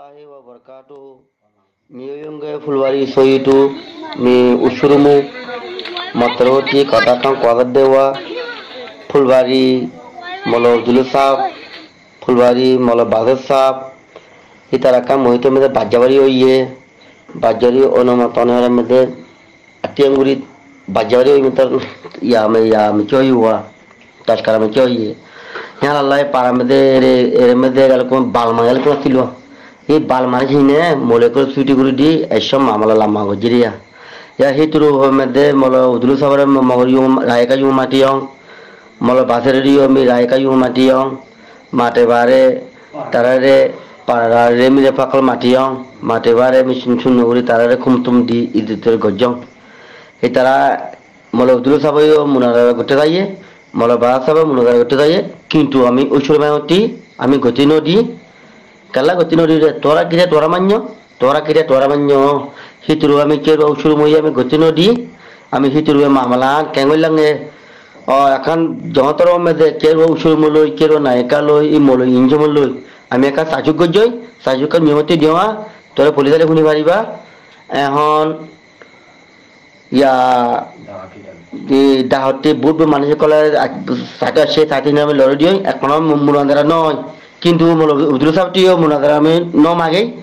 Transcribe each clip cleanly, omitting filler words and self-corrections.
warahmatullahi wabarakatuh. Miyunge fulwari soyitu mi usurumu matroti katakan kwagadewa fulwari molo julusab fulwari molo badasab itaraka mohito mede bajawari oye bajari onomatone mede atianguri bajawari oye mitar ya me choyuwa taskara me choye यहाँ अल्लाह पारा में दे रे में दे गल को बाल मांगल को किलो ये बाल मारे जिने मोले को स्वीटी गुरु दी ऐसा मामला लामा को जिरिया या हितरु हो में दे मोलो उदलु सावरे मगरियो रायका यू माटियों मोलो बासरियो मी रायका यू माटियों माटे बारे तररे पारा रे मिले पकल माटियों माटे बारे मी सुन गुरी तररे कुमतुम दी इधर गजों ये तरह मोलो उदलु सावरे मुनारा गुटे जाइए মলা বাসাবে মনোগার করতে যায় কিন্তু আমি ওই সময়টি আমি গতি নদী কালা গতি নদী তোরা কিরে তোরা মান্য হিতুরু আমি কেরো ওষুর মই আমি গতি নদী আমি হিতুরু মামলা কেঙ্গলাঙে এখন জহতর মধ্যে কেরো ওষুর মলই কেরো নায়িকা লই ই মলই ইঞ্জম লই আমি একা সাজুক গজই সাজুক নিয়মতি দেওয়া তোরা পুলিশালে শুনি পারিবা এখন ইয়া di dahoti bud manusia kalau satu asyik satu nama lori dia ekonom munadara noy kintu mula udru sabtiyo munadara me no magi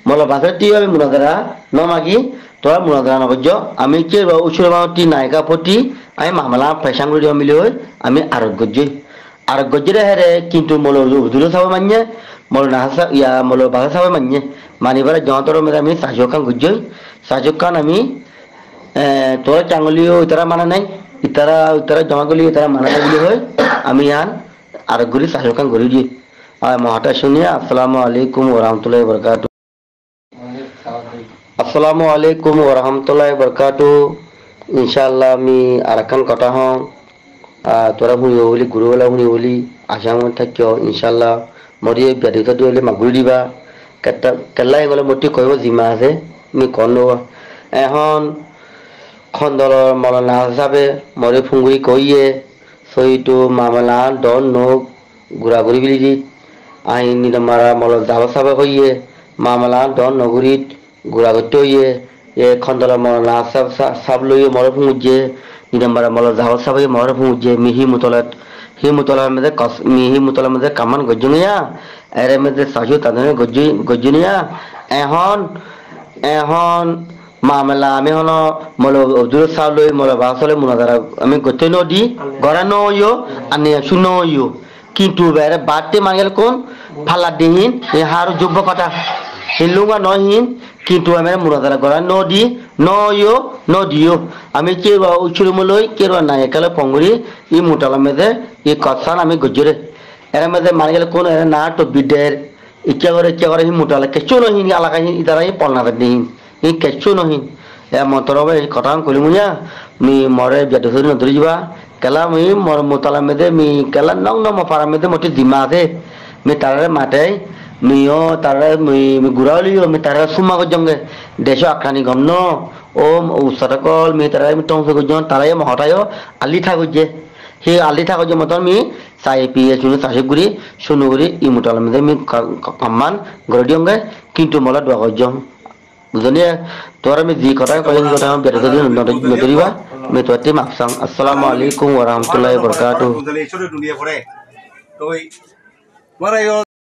mula bahasa tiyo munadara no magi toa munadara no bojo ami ke usul mauti naika poti ami mamala pesang dia milih ami arok gojre here kintu mula udru sab manye mula nahasa ya mula bahasa sab manye mani bara jantoro me ami sajokan ami তোরা চাঙ্গলিও ইতারা মানা নাই ইতারা জমাগুলি ইতারা মানা গুলি হয় আমি ইয়ান আর গুলি সাহকান করি দি আর মহাটা শুনিয়া আসসালামু আলাইকুম ওয়া রাহমাতুল্লাহি ওয়া বারাকাতুহু আসসালামু আলাইকুম ওয়া রাহমাতুল্লাহি ওয়া বারাকাতুহু ইনশাআল্লাহ আমি আরাকান কথা হং তোরা হুনি বলি গুরুওয়ালা হুনি বলি আশাম থাকিও ইনশাআল্লাহ মরি বিয়াদিকা দুলে মাগুলি দিবা কেল্লাই গলে মতি কইব জিমা আছে মি কনো এখন খন্দলৰ মলনা হিচাপে মৰে ফুংগুৰি কইয়ে সইটো মামলা দন নক গুড়া গুড়ি বিলি দি আইনি মারা মল দাবা সাবে কইয়ে মামলা দন নগুরিত গুড়া গতে হইয়ে এ খন্দলৰ মলনা সাব লইয়ে মরে ফুংজে নিদমারা মল দাবা সাবে মরে ফুংজে মিহি মুতলার মধ্যে মিহি মুতলার মধ্যে কামান গজুনিয়া এর মধ্যে সাজু তাদনে গজুনিয়া এখন মামলা আমি হলো মলো অবদুল সালই মলো বাসলে মুনাদারা আমি গতে নদি গরা নইও আনি শুনইও কিন্তু বেরে বাতে মাঙ্গেল কোন ফালা দিহিন এ হারু যোগ্য কথা হিলুঙ্গা নহিন কিন্তু আমি মুনাদারা গরা নদি নইও নদিও আমি কে উচুর মলই কেরো নায়কালে পঙ্গুরি ই মুটালা মেদে ই কসান আমি গজরে এর মেদে মাঙ্গেল কোন এর না তো বিদের ইচ্ছা করে হি মুটালা কেচু নহিন আলাকা হি ইদারাই পলনা দিহিন ই কেচু নহিন এ মতরবে কথা কলিমুনিয়া মি মরে বিয়াদুসরি নদরি যা কেলা মি মর মুতালা মেদে মি কেলা নং নম পারা মেদে মতি দিমা দে মি তারে মাটাই মিও তারে মি গুরালিও মি তারে সুমা গজঙ্গে দেশ আখানি গমন ও উসরকল মি তারে মি টংস গজন তারে মহটায়ো আলি থাকজে হে আলি থাকজে মতন মি সাই পিয়ে শুনে সাহেবগুরি শুনুগুরি ই মুতালা মেদে মি কম্মান গরডিয়ঙ্গে কিন্তু মলা দোয়া গজং বুঝলিয়ে তোরা আমি জি কথা কই কথা বেটা দিন নদরিবা মে তোতে মাকসাম আসসালামু আলাইকুম ওয়া রাহমাতুল্লাহি ওয়া বারাকাতুহু